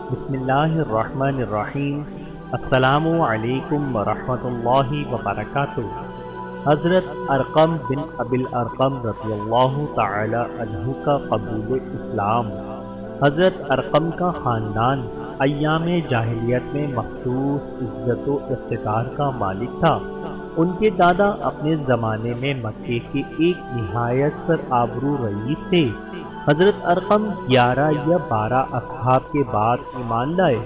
بسم اللہ الرحمن الرحیم۔ السلام علیکم ورحمۃ اللہ وبرکاتہ۔ حضرت ارقم بن ابی الارقم رضی اللہ تعالی عنہ کا قبول اسلام۔ حضرت ارقم کا خاندان ایام جاہلیت میں مخصوص عزت و اقتدار کا مالک تھا۔ ان کے دادا اپنے زمانے میں مکے کے ایک نہایت سرآبرو رئیس تھے۔ حضرت ارقم 11 یا 12 اصحاب کے بعد ایمان لائے۔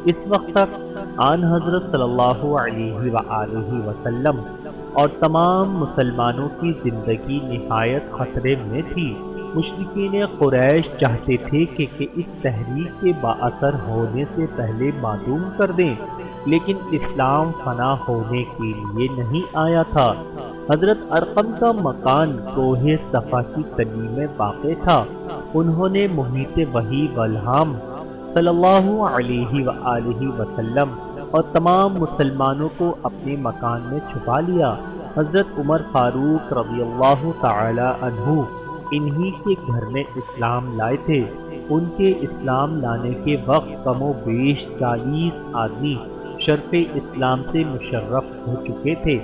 اس وقت تک آن حضرت صلی اللہ علیہ وآلہ وسلم اور تمام مسلمانوں کی زندگی نہایت خطرے میں تھی۔ مشرکین قریش چاہتے تھے کہ اس تحریک کے بااثر ہونے سے پہلے معدوم کر دیں، لیکن اسلام فنا ہونے کے لیے نہیں آیا تھا۔ حضرت ارقم کا مکان کوہ صفا کی تلی میں واقع تھا۔ انہوں نے محیط وحی والہام صلی اللہ علیہ وآلہ وسلم اور تمام مسلمانوں کو اپنے مکان میں چھپا لیا۔ حضرت عمر فاروق رضی اللہ تعالی عنہ انہی کے گھر میں اسلام لائے تھے۔ ان کے اسلام لانے کے وقت کم و بیش 40 آدمی شرف اسلام سے مشرف ہو چکے تھے۔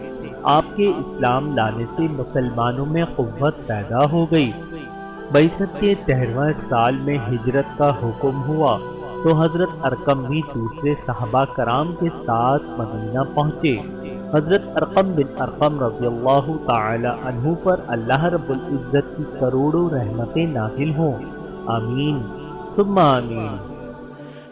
آپ کے اسلام لانے سے مسلمانوں میں قوت پیدا ہو گئی۔ بعثت کے 13واں سال میں ہجرت کا حکم ہوا تو حضرت ارقم بھی دوسرے صحابہ کرام کے ساتھ مدینہ پہنچے۔ حضرت ارقم بن ارقم رضی اللہ تعالی عنہ پر اللہ رب العزت کی کروڑوں رحمتیں نازل ہوں، آمین ثم آمین۔